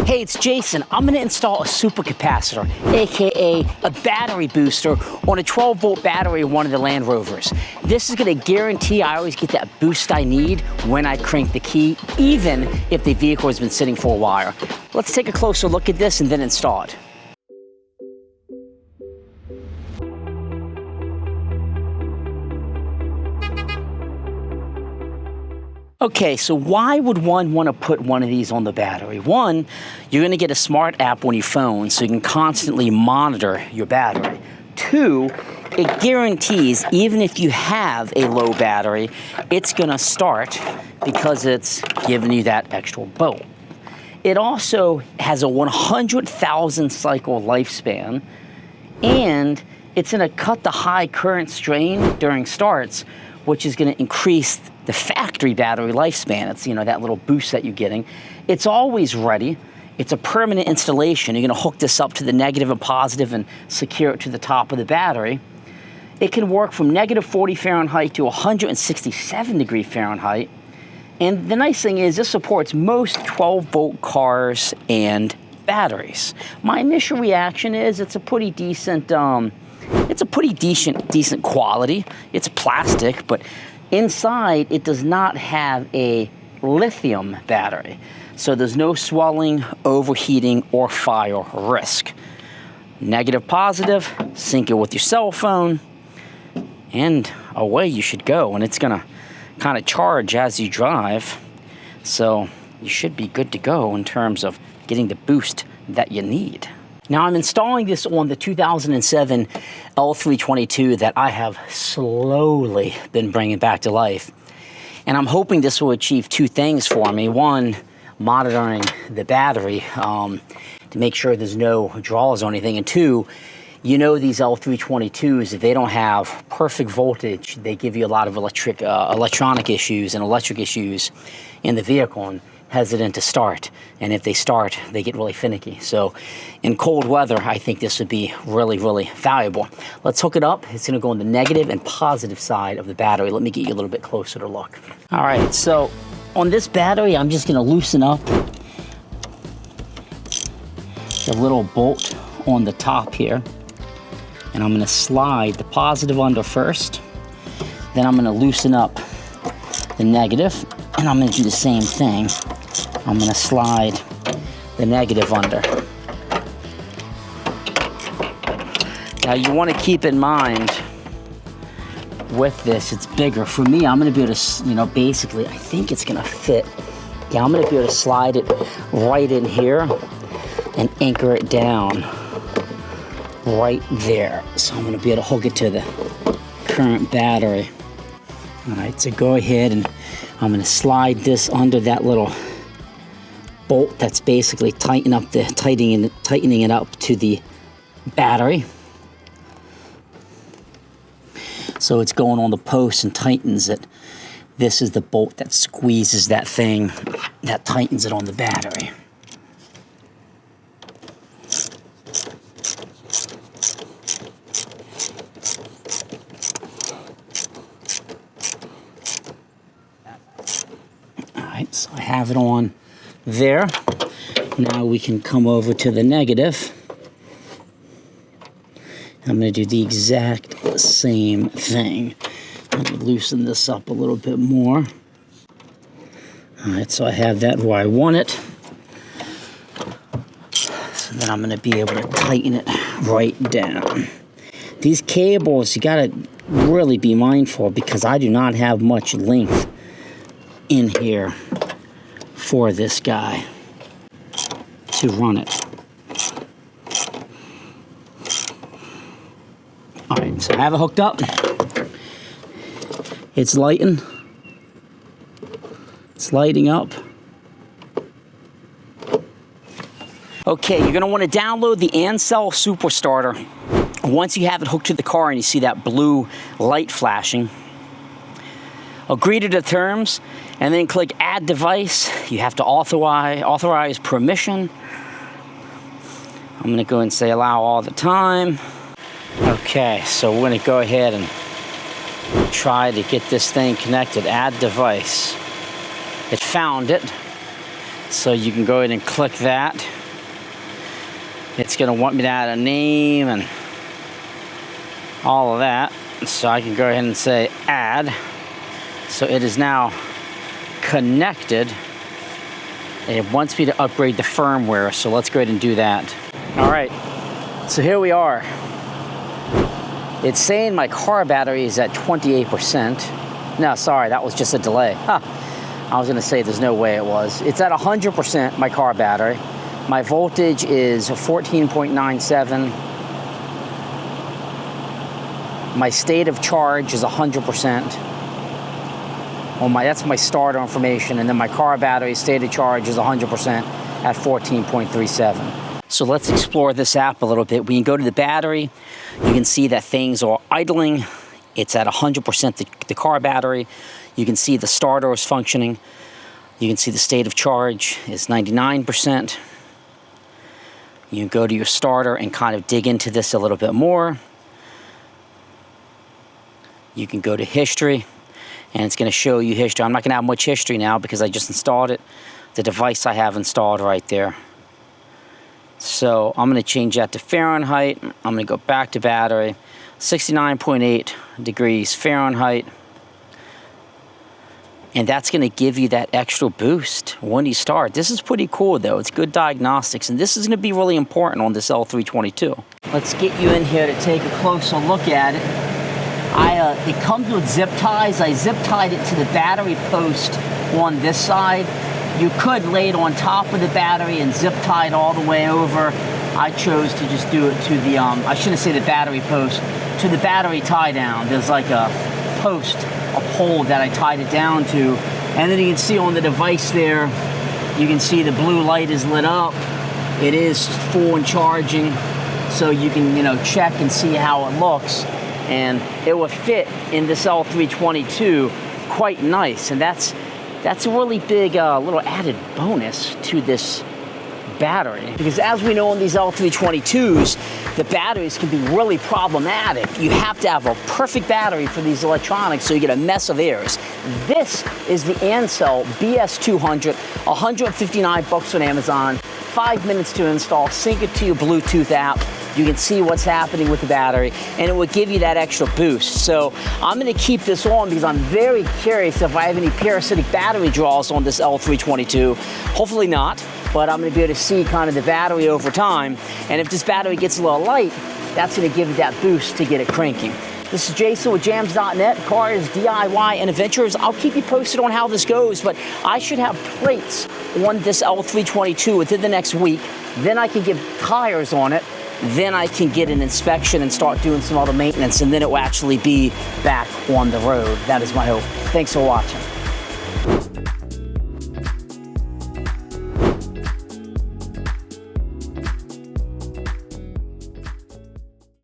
Hey, it's Jason. I'm gonna install a supercapacitor, AKA a battery booster, on a 12-volt battery in one of the Land Rovers. This is gonna guarantee I always get that boost I need when I crank the key, even if the vehicle has been sitting for a while. Let's take a closer look at this and then install it. Okay, so why would one want to put one of these on the battery? One, you're going to get a smart app on your phone so you can constantly monitor your battery. Two, it guarantees even if you have a low battery, it's going to start because it's giving you that extra volt. It also has a 100,000 cycle lifespan, and it's going to cut the high current strain during starts, which is going to increase the factory battery lifespan. It's, that little boost that you're getting. It's always ready. It's a permanent installation. You're going to hook this up to the negative and positive and secure it to the top of the battery. It can work from negative 40 Fahrenheit to 167 degree Fahrenheit. And the nice thing is this supports most 12-volt cars and batteries. My initial reaction is it's a pretty decent decent quality. It's plastic, but inside it does not have a lithium battery. So there's no swelling, overheating, or fire risk. Negative, positive, sync it with your cell phone, and away you should go. And it's gonna kind of charge as you drive. So you should be good to go in terms of getting the boost that you need. Now I'm installing this on the 2007 L322 that I have slowly been bringing back to life. And I'm hoping this will achieve two things for me. One, monitoring the battery to make sure there's no draws or anything. And two, these L322s, if they don't have perfect voltage, they give you a lot of electronic issues and electric issues in the vehicle, and hesitant to start. And if they start, they get really finicky. So in cold weather, I think this would be really, really valuable. Let's hook it up. It's gonna go on the negative and positive side of the battery. Let me get you a little bit closer to look. All right, so on this battery, I'm just gonna loosen up the little bolt on the top here. And I'm gonna slide the positive under first. Then I'm gonna loosen up the negative, and I'm gonna do the same thing. I'm gonna slide the negative under. Now you wanna keep in mind with this, it's bigger. For me, I'm gonna be able to, basically, I think it's gonna fit. Yeah, I'm gonna be able to slide it right in here and anchor it down right there. So I'm gonna be able to hook it to the current battery. All right, so go ahead and I'm gonna slide this under that little bolt that's basically tightening it up to the battery. So it's going on the post and tightens it. This is the bolt that squeezes that thing, that tightens it on the battery. So I have it on there. Now we can come over to the negative. I'm going to do the exact same thing. Let me loosen this up a little bit more. All right, so I have that where I want it. So then I'm going to be able to tighten it right down. These cables, you got to really be mindful because I do not have much length in here for this guy to run it. All right, so I have it hooked up. It's lighting. It's lighting up. Okay, you're gonna wanna download the Ancel Super Starter. Once you have it hooked to the car and you see that blue light flashing, agree to the terms, and then click Add Device. You have to authorize permission. I'm gonna go and say allow all the time. Okay, so we're gonna go ahead and try to get this thing connected. Add device. It found it. So you can go ahead and click that. It's going to want me to add a name and all of that. So I can go ahead and say add. So it is now connected. And it wants me to upgrade the firmware. So let's go ahead and do that. All right. So here we are. It's saying my car battery is at 28%. No, sorry, that was just a delay. Huh. I was gonna say there's no way it was. It's at 100%, my car battery. My voltage is 14.97. My state of charge is 100%. Well, that's my starter information, and then my car battery state of charge is 100% at 14.37. So let's explore this app a little bit. When you go to the battery, you can see that things are idling. It's at 100% the car battery. You can see the starter is functioning. You can see the state of charge is 99%. You can go to your starter and kind of dig into this a little bit more. You can go to history, and it's going to show you history. I'm not going to have much history now because I just installed it. The device I have installed right there. So I'm going to change that to Fahrenheit. I'm going to go back to battery. 69.8 degrees Fahrenheit. And that's going to give you that extra boost when you start. This is pretty cool, though. It's good diagnostics, and this is going to be really important on this L322. Let's get you in here to take a closer look at it. It comes with zip ties. I zip tied it to the battery post on this side. You could lay it on top of the battery and zip tie it all the way over. I chose to just do it to the, I shouldn't say the battery post, to the battery tie down. There's like a post, a pole that I tied it down to. And then you can see on the device there, you can see the blue light is lit up. It is full and charging. So you can, check and see how it looks. And it will fit in this L322 quite nice. And that's a really big little added bonus to this battery. Because as we know on these L322s, the batteries can be really problematic. You have to have a perfect battery for these electronics so you get a mess of errors. This is the Ancel BS200, $159 on Amazon, 5 minutes to install, sync it to your Bluetooth app. You can see what's happening with the battery, and it will give you that extra boost. So I'm going to keep this on because I'm very curious if I have any parasitic battery draws on this L322. Hopefully not, but I'm going to be able to see kind of the battery over time. And if this battery gets a little light, that's going to give you that boost to get it cranking. This is Jason with Jams.net, cars, DIY, and adventures. I'll keep you posted on how this goes, but I should have plates on this L322 within the next week. Then I can get tires on it. Then I can get an inspection and start doing some other maintenance, and then it will actually be back on the road. That is my hope. Thanks for watching.